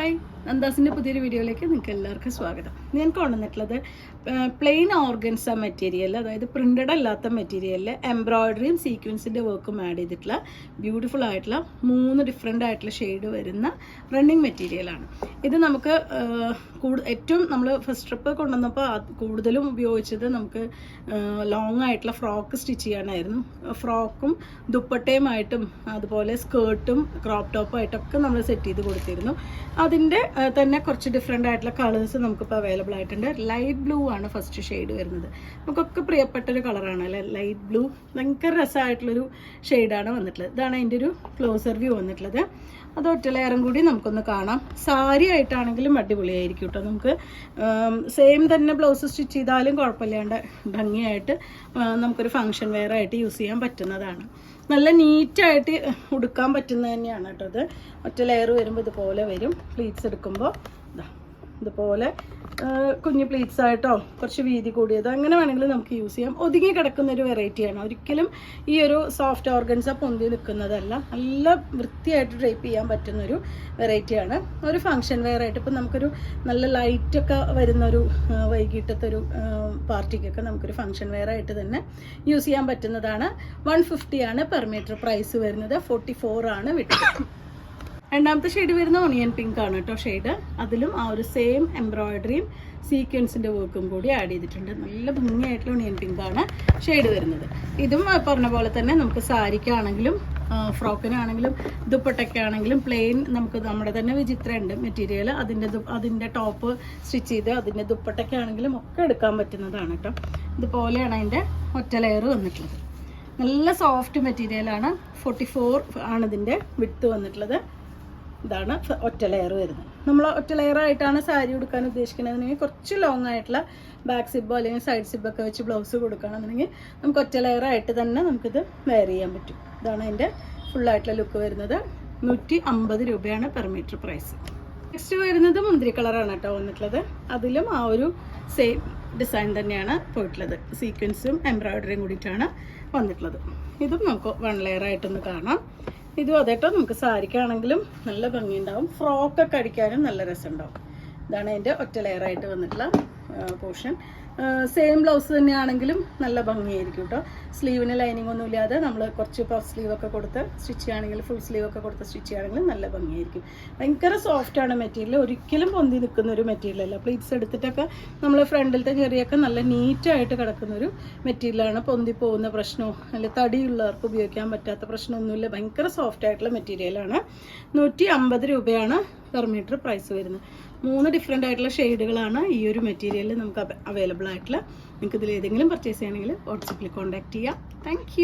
Hi, നന്ദാസിൻ്റെ പുതിയൊരു വീഡിയോയിലേക്ക് നിങ്ങൾക്ക് എല്ലാവർക്കും സ്വാഗതം. ഞാൻ കൊണ്ടുവന്നിട്ടുള്ളത് പ്ലെയിൻ ഓർഗൻസ മെറ്റീരിയൽ, അതായത് പ്രിൻ്റഡ് അല്ലാത്ത മെറ്റീരിയലിൽ എംബ്രോയ്ഡറിയും സീക്വൻസിൻ്റെ വർക്കും ആഡ് ചെയ്തിട്ടുള്ള ബ്യൂട്ടിഫുൾ ആയിട്ടുള്ള 3 ഡിഫറെൻ്റ് ആയിട്ടുള്ള ഷെയ്ഡ് വരുന്ന റണ്ണിങ് മെറ്റീരിയലാണ്. ഇത് നമുക്ക് ഏറ്റവും നമ്മൾ ഫസ്റ്റ് ട്രിപ്പ് കൊണ്ടുവന്നപ്പോൾ കൂടുതലും ഉപയോഗിച്ചത് നമുക്ക് ലോങ് ആയിട്ടുള്ള ഫ്രോക്ക് സ്റ്റിച്ച് ചെയ്യാനായിരുന്നു. ഫ്രോക്കും ദുപ്പട്ടയുമായിട്ടും അതുപോലെ സ്കേർട്ടും ക്രോപ്പ് ടോപ്പായിട്ടൊക്കെ നമ്മൾ സെറ്റ് ചെയ്ത് കൊടുത്തിരുന്നു. അതിൻ്റെ തന്നെ കുറച്ച് ഡിഫറെൻ്റ് ആയിട്ടുള്ള കളേഴ്സ് നമുക്കിപ്പോൾ അവൈലബിൾ ആയിട്ടുണ്ട്. ലൈറ്റ് ബ്ലൂ ആണ് ഫസ്റ്റ് ഷെയ്ഡ് വരുന്നത്. നമുക്കൊക്കെ പ്രിയപ്പെട്ടൊരു കളറാണ് അല്ലേ, ലൈറ്റ് ബ്ലൂ. ഭയങ്കര രസമായിട്ടുള്ളൊരു ഷെയ്ഡാണ് വന്നിട്ടുള്ളത്. ഇതാണ് അതിൻ്റെ ഒരു ക്ലോസർ വ്യൂ വന്നിട്ടുള്ളത്. അത് ഒറ്റ ലെയറും കൂടി നമുക്കൊന്ന് കാണാം. സാരി ആയിട്ടാണെങ്കിലും അടിപൊളിയായിരിക്കും കേട്ടോ. നമുക്ക് സെയിം തന്നെ ബ്ലൗസ് സ്റ്റിച്ച് ചെയ്താലും കുഴപ്പമില്ലാണ്ട് ഭംഗിയായിട്ട് നമുക്കൊരു ഫങ്ഷൻ വെയർ ആയിട്ട് യൂസ് ചെയ്യാൻ പറ്റുന്നതാണ്. നല്ല നീറ്റായിട്ട് ഉടുക്കാൻ പറ്റുന്നത് തന്നെയാണ് കേട്ടോ. ഇത് ഒറ്റ ലെയർ വരുമ്പോൾ ഇതുപോലെ വരും. പ്ലീറ്റ്സ് എടുക്കുമ്പോൾ ഇതുപോലെ കുഞ്ഞു പ്ലീറ്റ്സ് ആയിട്ടോ കുറച്ച് വീതി കൂടിയത് അങ്ങനെ വേണമെങ്കിൽ നമുക്ക് യൂസ് ചെയ്യാം. ഒതുങ്ങി കിടക്കുന്നൊരു വെറൈറ്റിയാണ്. ഒരിക്കലും ഈ ഒരു സോഫ്റ്റ് ഓർഗൻസ പൊന്തി നിൽക്കുന്നതല്ല. നല്ല വൃത്തിയായിട്ട് ഡ്രൈപ്പ് ചെയ്യാൻ പറ്റുന്നൊരു വെറൈറ്റിയാണ്. ഒരു ഫങ്ഷൻ വെയർ ആയിട്ട് ഇപ്പം നമുക്കൊരു നല്ല ലൈറ്റൊക്കെ വരുന്നൊരു വൈകിട്ടത്തെ ഒരു പാർട്ടിക്കൊക്കെ നമുക്കൊരു ഫങ്ഷൻ വെയർ ആയിട്ട് തന്നെ യൂസ് ചെയ്യാൻ പറ്റുന്നതാണ്. 150 ആണ് പെർ മീറ്റർ പ്രൈസ് വരുന്നത്. 44 ആണ് വിട്ട്. രണ്ടാമത്തെ ഷെയ്ഡ് വരുന്ന ഓണിയൻ പിങ്ക് ആണ് കേട്ടോ ഷെയ്ഡ്. അതിലും ആ ഒരു സെയിം എംബ്രോയ്ഡറിയും സീക്വൻസിൻ്റെ വർക്കും കൂടി ആഡ് ചെയ്തിട്ടുണ്ട്. നല്ല ഭംഗിയായിട്ടുള്ള ഓണിയൻ പിങ്ക് ആണ് ഷെയ്ഡ് വരുന്നത്. ഇതും പറഞ്ഞ പോലെ തന്നെ നമുക്ക് സാരിക്കാണെങ്കിലും ഫ്രോക്കിനാണെങ്കിലും ദുപ്പട്ടയ്ക്കാണെങ്കിലും പ്ലെയിൻ നമുക്ക് നമ്മുടെ തന്നെ വിചിത്ര ഉണ്ട് മെറ്റീരിയൽ. അതിൻ്റെ ടോപ്പ് സ്റ്റിച്ച് ചെയ്ത് അതിൻ്റെ ദുപ്പട്ടയ്ക്കാണെങ്കിലും ഒക്കെ എടുക്കാൻ പറ്റുന്നതാണ് കേട്ടോ. ഇതുപോലെയാണ് അതിൻ്റെ ഒറ്റ ലെയർ വന്നിട്ടുള്ളത്. നല്ല സോഫ്റ്റ് മെറ്റീരിയലാണ്. 44 ആണ് ഇതിൻ്റെ വിഡ്ത്ത് വന്നിട്ടുള്ളത്. ഇതാണ് ഒറ്റ ലെയർ വരുന്നത്. നമ്മൾ ഒറ്റ ലെയർ ആയിട്ടാണ് സാരി കൊടുക്കാൻ ഉദ്ദേശിക്കുന്നതെന്നുണ്ടെങ്കിൽ കുറച്ച് ലോങ് ആയിട്ടുള്ള ബാക്ക് സിബോ അല്ലെങ്കിൽ സൈഡ് സിബൊക്കെ വെച്ച് ബ്ലൗസ് കൊടുക്കുകയാണെന്നുണ്ടെങ്കിൽ നമുക്ക് ഒറ്റ ലെയർ ആയിട്ട് തന്നെ നമുക്കിത് വെയർ ചെയ്യാൻ പറ്റും. ഇതാണ് അതിൻ്റെ ഫുള്ളായിട്ടുള്ള ലുക്ക് വരുന്നത്. 150 രൂപയാണ് പെർ മീറ്റർ പ്രൈസ്. നെക്സ്റ്റ് വരുന്നത് മുന്തിരി കളറാണ് കേട്ടോ വന്നിട്ടുള്ളത്. അതിലും ആ ഒരു സെയിം ഡിസൈൻ തന്നെയാണ് പോയിട്ടുള്ളത്. സീക്വൻസും എംബ്രോയ്ഡറിയും കൂടിയിട്ടാണ് വന്നിട്ടുള്ളത്. ഇതും നമുക്ക് 1 ലെയർ ആയിട്ടൊന്ന് കാണാം. ഇതും അതേട്ടോ നമുക്ക് സാരിക്കാണെങ്കിലും നല്ല ഭംഗിയുണ്ടാവും. ഫ്രോക്കൊക്കെ അടിക്കാനും നല്ല രസമുണ്ടാവും. ഇതാണ് അതിൻ്റെ ഒറ്റ ലെയർ ആയിട്ട് വന്നിട്ടുള്ള പോർഷൻ. സെയിം ബ്ലൗസ് തന്നെയാണെങ്കിലും നല്ല ഭംഗിയായിരിക്കും കേട്ടോ. സ്ലീവിന് ലൈനിങ് ഒന്നും ഇല്ലാതെ നമ്മൾ കുറച്ച് പഫ് സ്ലീവൊക്കെ കൊടുത്ത് സ്റ്റിച്ച് ചെയ്യുകയാണെങ്കിൽ ഫുൾ സ്ലീവൊക്കെ കൊടുത്ത് സ്റ്റിച്ച് ചെയ്യുകയാണെങ്കിൽ നല്ല ഭംഗിയായിരിക്കും. ഭയങ്കര സോഫ്റ്റാണ് മെറ്റീരിയൽ. ഒരിക്കലും പൊന്തി നിൽക്കുന്ന ഒരു മെറ്റീരിയലല്ല. പ്ലീറ്റ്സ് എടുത്തിട്ടൊക്കെ നമ്മൾ ഫ്രണ്ടിലത്തെ ചെറിയൊക്കെ നല്ല നീറ്റായിട്ട് കിടക്കുന്നൊരു മെറ്റീരിയലാണ്. പൊന്തി പോകുന്ന പ്രശ്നമോ അല്ലെങ്കിൽ തടിയുള്ളവർക്ക് ഉപയോഗിക്കാൻ പറ്റാത്ത പ്രശ്നമൊന്നുമില്ല. ഭയങ്കര സോഫ്റ്റ് ആയിട്ടുള്ള മെറ്റീരിയലാണ്. 150 രൂപയാണ് പെർ മീറ്റർ പ്രൈസ് വരുന്നത്. 3 ഡിഫറെൻ്റ് ആയിട്ടുള്ള ഷെയ്ഡുകളാണ് ഈ ഒരു മെറ്റീരിയലിൽ നമുക്ക് അവൈലബിൾ ആയിട്ടുള്ള. നിങ്ങൾക്ക് ഇതിൽ ഏതെങ്കിലും പർച്ചേസ് ചെയ്യണമെങ്കിൽ വാട്സപ്പിൽ കോൺടാക്ട് ചെയ്യാം. താങ്ക്